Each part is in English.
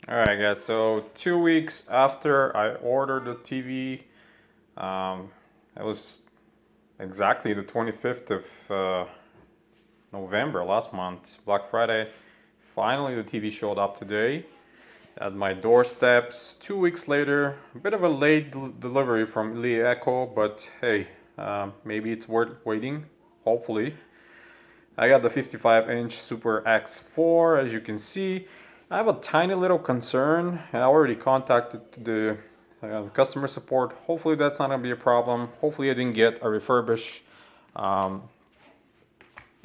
Alright guys, so 2 weeks after I ordered the TV, it was exactly the 25th of November last month, Black Friday. Finally the TV showed up today at my doorsteps. 2 weeks later, a bit of a late delivery from LeEco, but hey, maybe it's worth waiting, hopefully. I got the 55-inch Super X4, as you can see. I have a tiny little concern. I already contacted the customer support. Hopefully that's not gonna be a problem. Hopefully I didn't get a refurbished,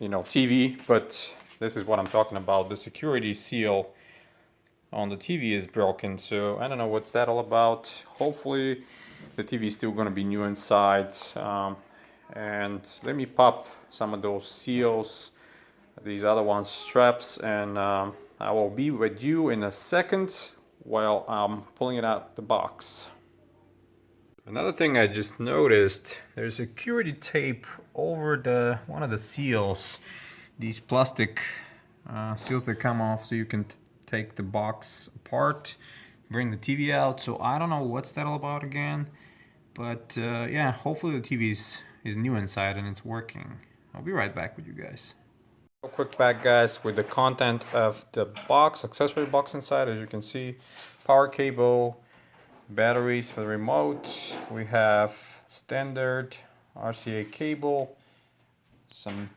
TV. But this is what I'm talking about. The security seal on the TV is broken, so I don't know what's that all about. Hopefully the TV is still gonna be new inside. And let me pop some of those seals, these other ones, straps, and I will be with you in a second while I'm pulling it out the box. Another thing I just noticed, there's security tape over one of the seals, these plastic seals that come off so you can take the box apart, bring the TV out. So I don't know what's that all about again, but yeah, hopefully the TV is new inside and it's working. I'll be right back with you guys. Real quick back guys with the content of the box, accessory box inside. As you can see, power cable, batteries for the remote. We have standard RCA cable, some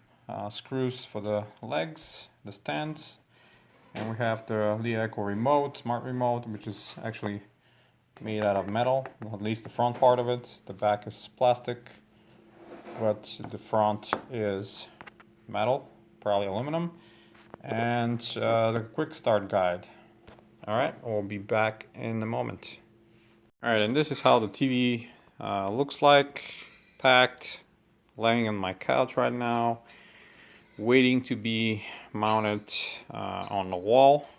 screws for the legs, the stands, and we have the LeEco remote, smart remote, which is actually made out of metal, at least the front part of it. The back is plastic, but the front is metal, probably aluminum, and the quick start guide. All right, we'll be back in a moment. All right, and this is how the TV looks like, packed, laying on my couch right now, waiting to be mounted on the wall.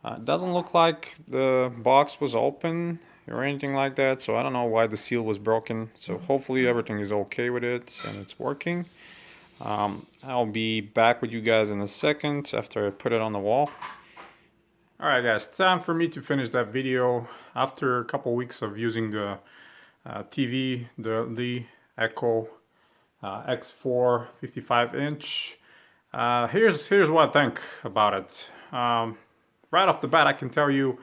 It doesn't look like the box was open or anything like that, so I don't know why the seal was broken. So hopefully everything is okay with it and it's working. I'll be back with you guys in a second after I put it on the wall. Alright guys, time for me to finish that video. After a couple weeks of using the TV, the LeEco X4 55-inch, here's what I think about it. Right off the bat, I can tell you,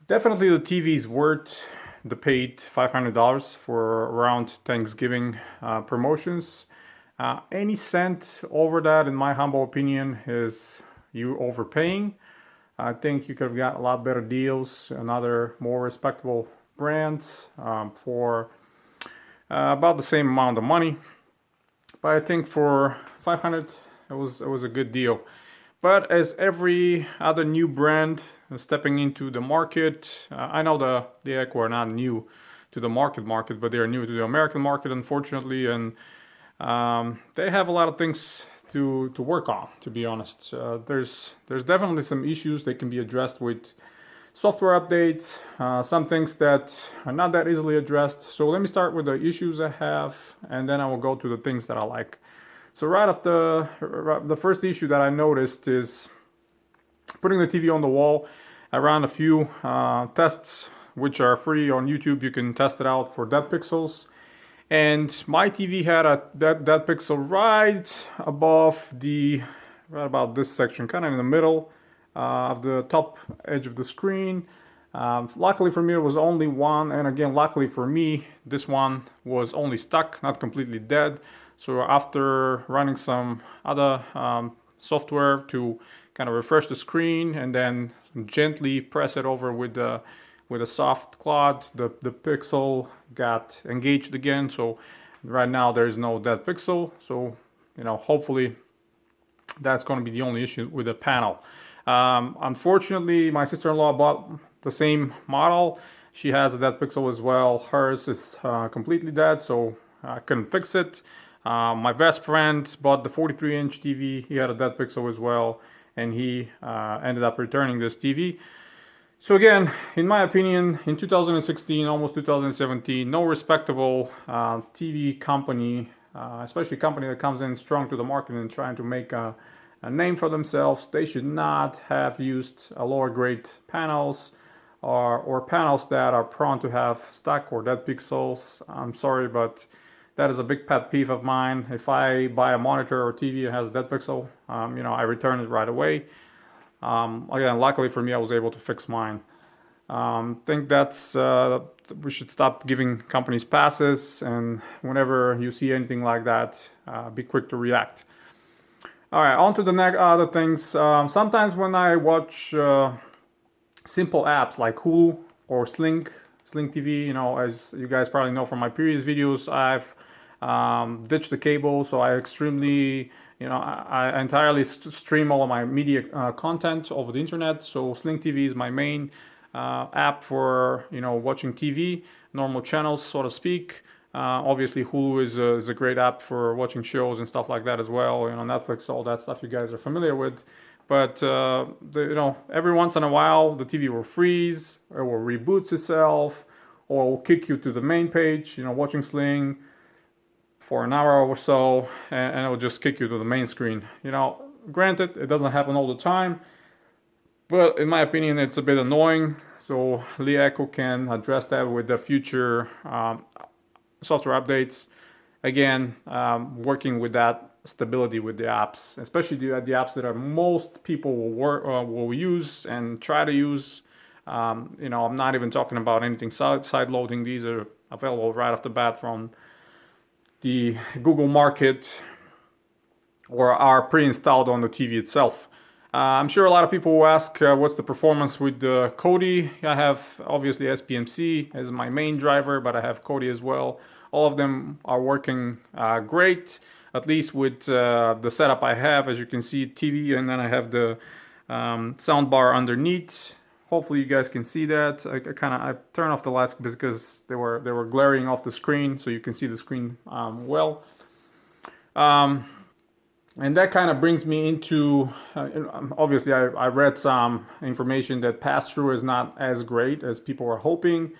definitely the TV is worth the paid $500 for around Thanksgiving promotions. Any cent over that, in my humble opinion, is you overpaying. I think you could have got a lot better deals and other more respectable brands for about the same amount of money. But I think for $500, it was a good deal. But as every other new brand stepping into the market, I know the LeEco are not new to the market, but they are new to the American market, unfortunately, and they have a lot of things to work on, to be honest. There's definitely some issues that can be addressed with software updates, some things that are not that easily addressed. So let me start with the issues I have, and then I will go to the things that I like. So right off the first issue that I noticed is putting the TV on the wall. I ran a few tests, which are free on YouTube. You can test it out for dead pixels. And my TV had a dead pixel right about this section, kind of in the middle of the top edge of the screen. Luckily for me, it was only one, and again, luckily for me, this one was only stuck, not completely dead. So after running some other software to kind of refresh the screen and then gently press it over with a soft cloth, the pixel got engaged again. So right now there's no dead pixel. So hopefully that's going to be the only issue with the panel. Unfortunately, my sister-in-law bought the same model. She has a dead pixel as well. Hers is completely dead, so I couldn't fix it. My best friend bought the 43-inch TV. He had a dead pixel as well, and he ended up returning this TV. So again, in my opinion, in 2016, almost 2017, no respectable TV company, especially a company that comes in strong to the market and trying to make a a name for themselves. They should not have used lower grade panels or panels that are prone to have stuck or dead pixels. I'm sorry, but that is a big pet peeve of mine. If I buy a monitor or TV that has a dead pixel, I return it right away. Again, luckily for me, I was able to fix mine. Think that's we should stop giving companies passes, and whenever you see anything like that, be quick to react. All right, on to the next other things. Sometimes when I watch simple apps like Hulu or SlingTV, as you guys probably know from my previous videos, I've ditched the cable, so I extremely, I entirely stream all of my media content over the internet. So SlingTV is my main app for watching TV, normal channels, so to speak. Obviously, Hulu is a great app for watching shows and stuff like that as well. Netflix, all that stuff you guys are familiar with. But every once in a while, the TV will freeze, or will reboots itself, or will kick you to the main page. Watching Sling for an hour or so, and it will just kick you to the main screen. Granted, it doesn't happen all the time, but in my opinion, it's a bit annoying. So LeEco can address that with the future software updates. Again, working with that stability with the apps, especially the apps that most people will use and try to use. I'm not even talking about anything side loading. These are available right off the bat from the Google Market or are pre-installed on the TV itself. I'm sure a lot of people will ask what's the performance with the Kodi. I have obviously SPMC as my main driver, but I have Kodi as well. All of them are working great, at least with the setup I have. As you can see, TV, and then I have the sound bar underneath. Hopefully you guys can see that. I turned off the lights because they were glaring off the screen, so you can see the screen well. And that kind of brings me into, obviously I read some information that pass-through is not as great as people are hoping.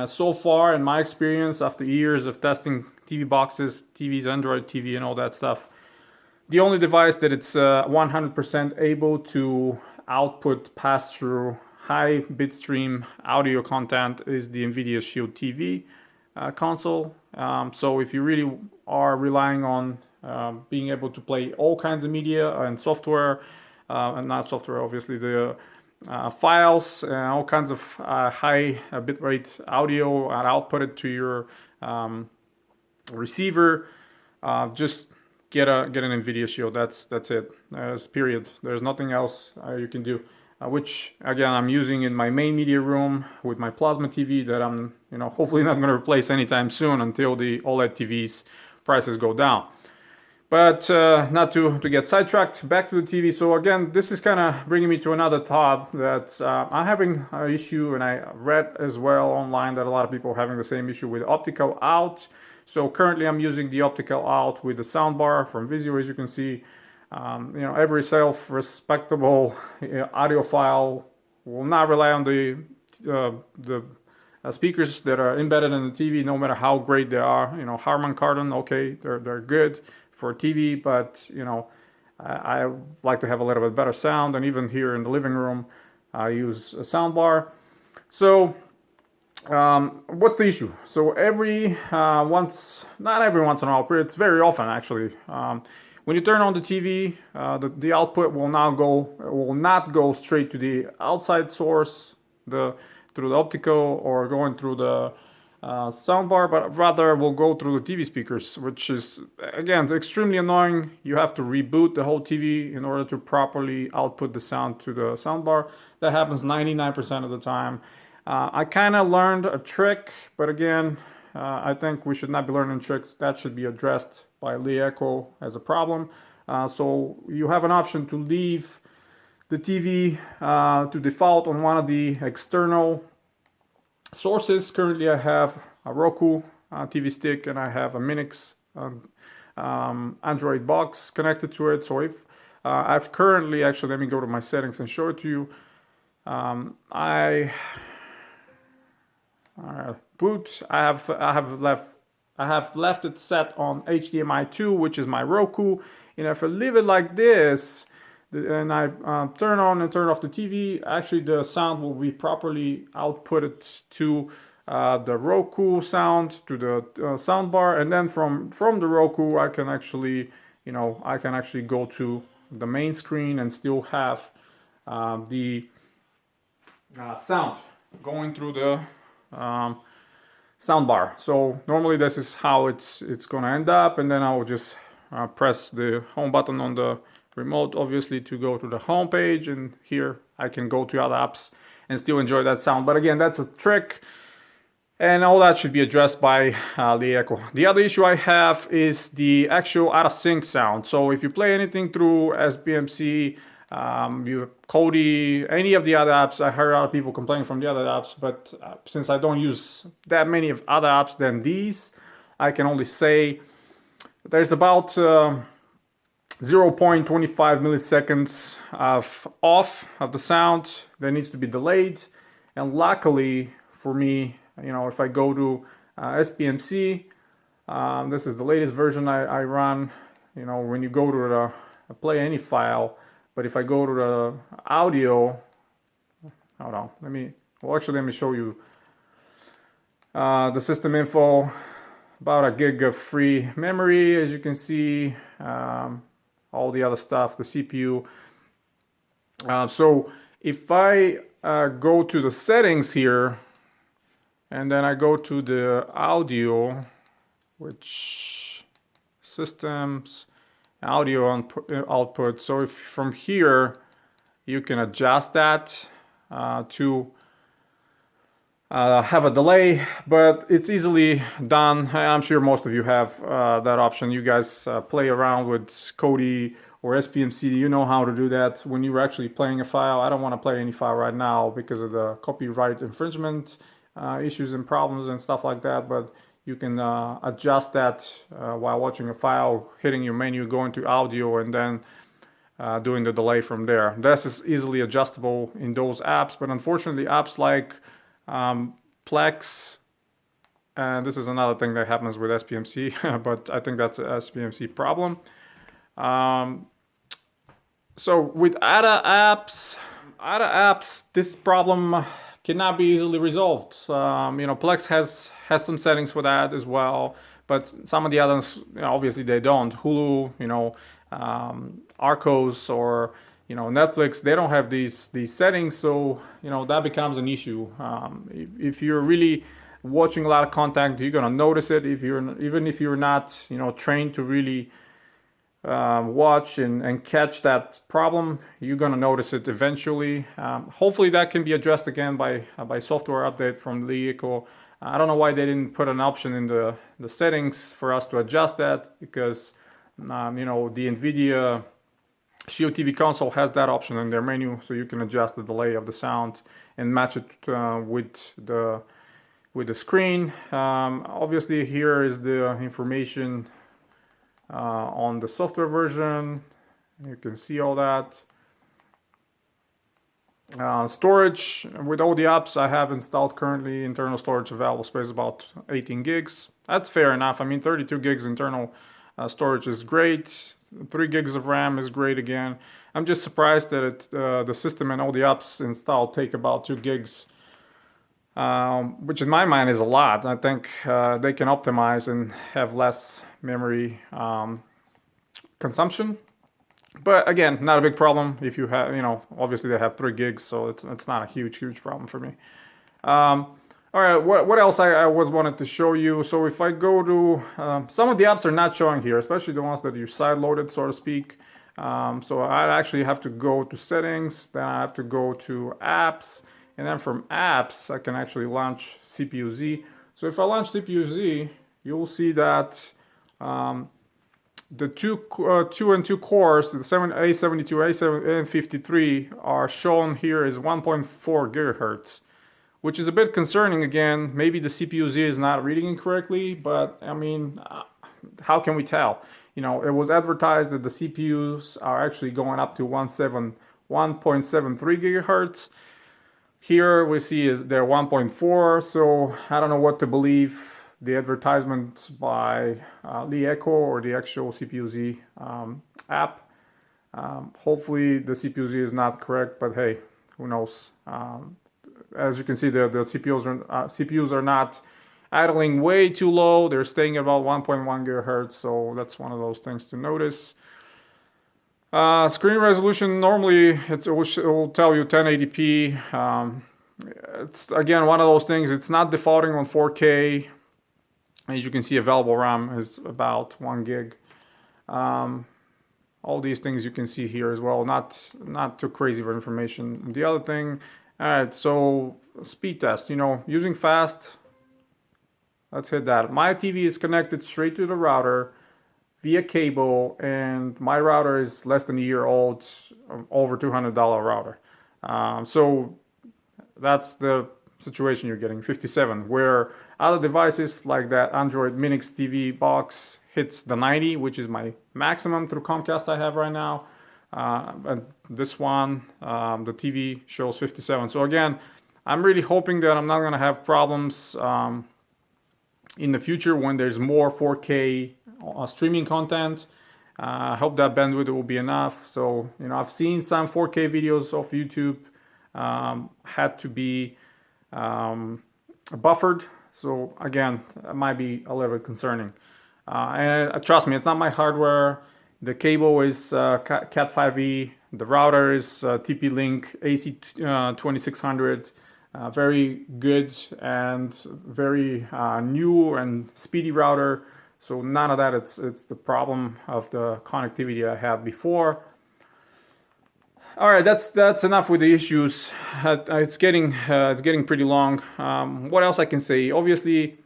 So far, in my experience, after years of testing TV boxes, TVs, Android TV, and all that stuff, the only device that it's 100% able to output pass-through high bitstream audio content is the nVidia Shield TV console. So if you really are relying on being able to play all kinds of media and software, and not software, obviously, the files and all kinds of high bitrate audio and output it to your receiver, just get an nVidia Shield. That's it. Period. There's nothing else you can do. Which again I'm using in my main media room with my plasma TV that I'm hopefully not going to replace anytime soon until the OLED TVs prices go down. But not to get sidetracked, back to the TV. So again, this is kind of bringing me to another thought that I'm having an issue, and I read as well online that a lot of people are having the same issue with optical out. So currently I'm using the optical out with the soundbar from Vizio, as you can see. Every self-respectable audiophile will not rely on the speakers that are embedded in the TV, no matter how great they are. Harman Kardon, okay, they're good for TV, but I like to have a little bit better sound, and even here in the living room, I use a soundbar. So what's the issue? So not every once in a while, but it's very often actually. When you turn on the TV, the output will not go straight to the outside source, through the optical or going through the soundbar, but rather will go through the TV speakers, which is again extremely annoying. You have to reboot the whole TV in order to properly output the sound to the soundbar. That happens 99% of the time. I kind of learned a trick, but again, I think we should not be learning tricks. That should be addressed by LeEco as a problem. So you have an option to leave the TV to default on one of the external sources. Currently I have a Roku TV stick, and I have a Minix Android box connected to it. So if I've currently, actually, let me go to my settings and show it to you. Boot. I have left it set on HDMI 2, which is my Roku. If I leave it like this, and I turn on and turn off the TV, actually the sound will be properly outputted to the Roku sound, to the sound bar, and then from the Roku I can actually, I can actually go to the main screen and still have the sound going through the sound bar. So normally this is how it's gonna end up, and then I will just press the home button on the remote, obviously, to go to the home page, and here I can go to other apps and still enjoy that sound. But again, that's a trick, and all that should be addressed by LeEco. The other issue I have is the actual out of sync sound. So if you play anything through SPMC, Kodi, any of the other apps, I heard a lot of people complaining from the other apps, but since I don't use that many of other apps than these, I can only say there's about 0.25 milliseconds of off of the sound that needs to be delayed. And luckily for me, if I go to SPMC, this is the latest version I run. When you go to the play any file, but if I go to the audio, hold on, let me show you the system info. About a gig of free memory, as you can see, all the other stuff, the CPU. So if I go to the settings here, and then I go to the audio, which systems, audio output. So if from here, you can adjust that to have a delay, but it's easily done. I'm sure most of you have that option. You guys play around with Kodi or SPMC. You know how to do that when you're actually playing a file. I don't want to play any file right now because of the copyright infringement issues and problems and stuff like that, but you can adjust that while watching a file, hitting your menu, going to audio, and then doing the delay from there. This is easily adjustable in those apps, but unfortunately apps like Plex, and this is another thing that happens with SPMC, but I think that's a SPMC problem. So with aaah apps, this problem cannot be easily resolved. Plex has some settings for that as well, but some of the others, obviously they don't. Hulu, Arcos, or Netflix, they don't have these settings, so that becomes an issue. If you're really watching a lot of content, you're gonna notice it. Even if you're not trained to really watch and catch that problem, you're gonna notice it eventually. Hopefully that can be addressed again by software update from LeEco. I don't know why they didn't put an option in the settings for us to adjust that, because the nVidia Shield TV console has that option in their menu, so you can adjust the delay of the sound and match it with the screen. Obviously here is the information on the software version. You can see all that. Storage, with all the apps I have installed currently, internal storage available space about 18 gigs. That's fair enough. I mean, 32 gigs internal storage is great. 3 gigs of RAM is great again. I'm just surprised that the system and all the apps installed take about 2 gigs, which in my mind is a lot. I think they can optimize and have less memory consumption. But again, not a big problem if you have, obviously they have 3 gigs, so it's not a huge problem for me. All right, what else I wanted to show you. So if I go to, some of the apps are not showing here, especially the ones that you side-loaded, so to speak. So I actually have to go to settings, then I have to go to apps, and then from apps, I can actually launch CPU-Z. So if I launch CPU-Z, you'll see that the 2 and 2 cores, the A72, A53 are shown here as 1.4 gigahertz. Which is a bit concerning again. Maybe the CPU-Z is not reading it correctly, but I mean, how can we tell? It was advertised that the CPUs are actually going up to 1.73 gigahertz. Here we see they're 1.4, so I don't know what to believe, the advertisement by LeEco or the actual CPU-Z app. Hopefully the CPU is not correct, but hey, who knows? As you can see, the CPUs are not idling way too low. They're staying at about 1.1 gigahertz, so that's one of those things to notice. Screen resolution, normally it will tell you 1080p. It's again one of those things, it's not defaulting on 4K. As you can see, available RAM is about 1 gig. All these things you can see here as well, not too crazy for information. The other thing, all right, so speed test, using fast, let's hit that. My TV is connected straight to the router via cable, and my router is less than a year old, over $200 router. So that's the situation you're getting, 57, where other devices like that Android Minix TV box hits the 90, which is my maximum through Comcast I have right now. And this one, the TV shows 57. So again, I'm really hoping that I'm not gonna have problems in the future when there's more 4K streaming content. I hope that bandwidth will be enough. So, I've seen some 4K videos of YouTube had to be buffered. So again, it might be a little bit concerning. And trust me, it's not my hardware. The cable is Cat5e. The router is TP-Link AC2600. Very good and very new and speedy router. So none of that. It's the problem of the connectivity I had before. All right, that's enough with the issues. It's getting pretty long. What else I can say? Obviously,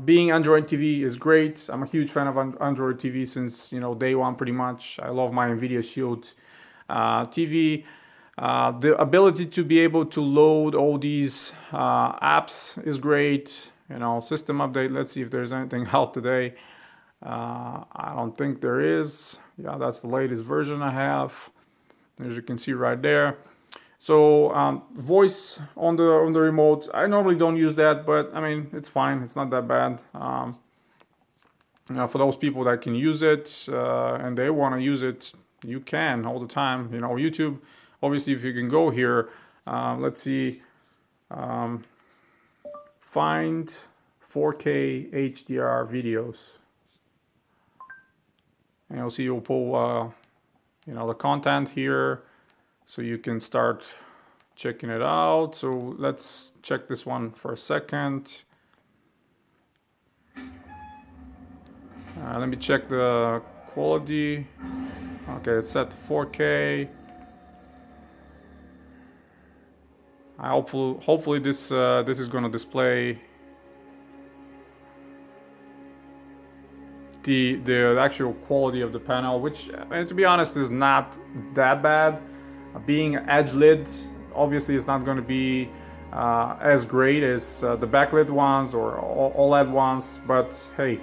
being Android TV is great. I'm a huge fan of Android TV since day one, pretty much. I love my nVidia Shield TV. The ability to be able to load all these apps is great. System update. Let's see if there's anything out today. I don't think there is. Yeah, that's the latest version I have, as you can see right there. So voice on the remote, I normally don't use that, but I mean, it's fine. It's not that bad. For those people that can use it and they want to use it, you can all the time. YouTube, obviously, if you can go here, let's see, find 4K HDR videos. And you'll see you'll pull, the content here, so you can start checking it out. So let's check this one for a second. Let me check the quality. Okay, it's set to 4K. Hopefully this is going to display the actual quality of the panel, which, to be honest, is not that bad. Being edge lit, obviously, is not going to be as great as the backlit ones or OLED ones, but hey,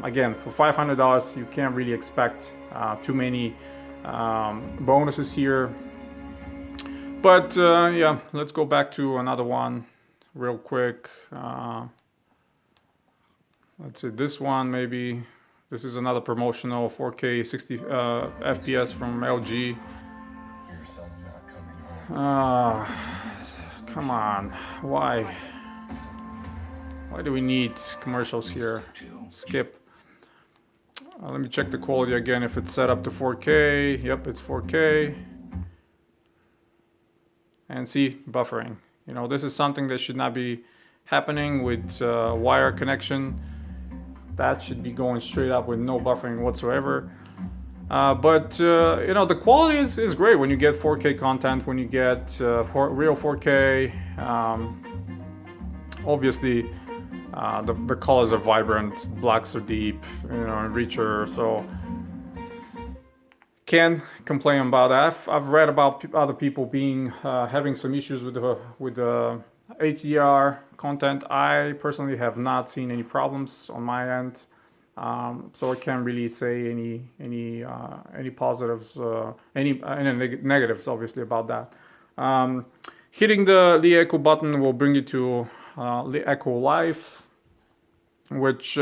again, for $500, you can't really expect too many bonuses here. But yeah, let's go back to another one real quick. Let's say this one, maybe. This is another promotional 4K 60 FPS from LG. Your son's not coming home. Come on, why? Why do we need commercials here? Skip. Let me check the quality again, if it's set up to 4K. Yep, it's 4K. And see, buffering. This is something that should not be happening with wire connection. That should be going straight up with no buffering whatsoever. But the quality is great when you get 4K content, when you get real 4K. Obviously, the colors are vibrant, blacks are deep, and richer. So can't complain about that. I've read about other people having some issues with the HDR content. I personally have not seen any problems on my end, so I can't really say any positives, any negatives, obviously, about that. Hitting the LeEco button will bring you to LeEco Live, which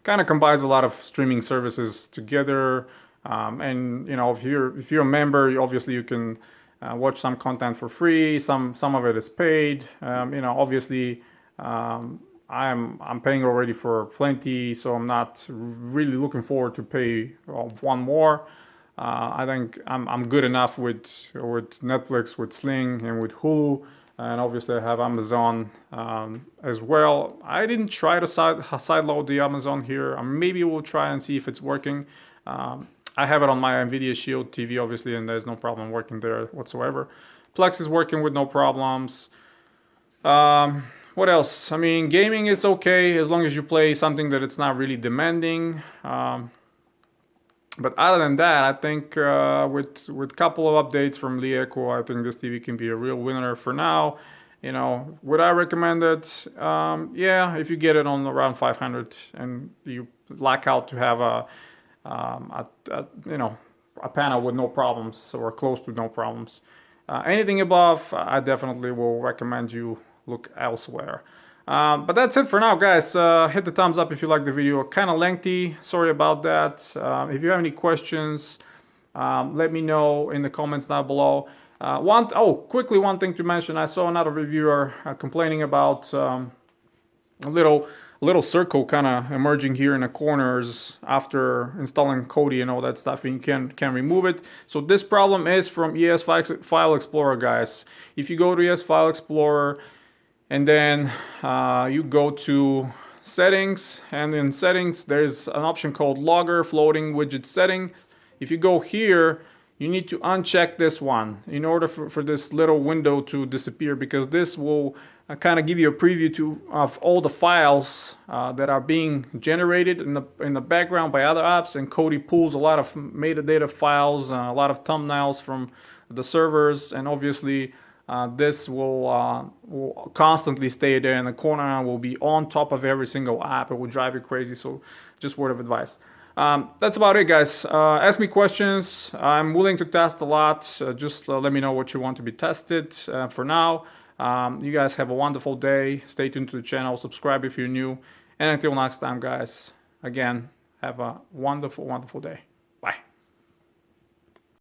kind of combines a lot of streaming services together. And you know, if you're a member, obviously you can watch some content for free. Some of it is paid. You know, obviously I'm paying already for plenty, so I'm not really looking forward to pay one more. I think I'm good enough with Netflix, with Sling, and with Hulu, and obviously I have Amazon as well. I didn't try to sideload the Amazon here. Maybe we'll try and see if it's working. I have it on my nVidia Shield TV, obviously, and there's no problem working there whatsoever. Plex is working with no problems. What else? I mean, gaming is okay as long as you play something that it's not really demanding. But other than that, I think with couple of updates from LeEco, I think this TV can be a real winner for now. You know, would I recommend it? Yeah, if you get it on around 500 and you lack out to have a panel with no problems or close to no problems. Anything above, I definitely will recommend you look elsewhere. But that's it for now, guys. Hit the thumbs up if you like the video. Kind of lengthy, sorry about that. If you have any questions, let me know in the comments down below. Quickly, one thing to mention, I saw another reviewer complaining about a little circle kind of emerging here in the corners after installing Kodi and all that stuff, and you can remove it. So this problem is from ES File Explorer, guys. If you go to ES File Explorer and then you go to settings, and in settings there's an option called logger floating widget setting. If you go here, you need to uncheck this one in order for this little window to disappear, because this will kind of give you a preview of all the files that are being generated in the background by other apps. And Kodi pulls a lot of metadata files, a lot of thumbnails from the servers, and obviously this will constantly stay there in the corner and will be on top of every single app. It will drive you crazy. So just word of advice. That's about it, guys. Ask me questions. I'm willing to test a lot. Just let me know what you want to be tested. For now, you guys have a wonderful day. Stay tuned to the channel. Subscribe if you're new. And until next time, guys, again, have a wonderful, wonderful day.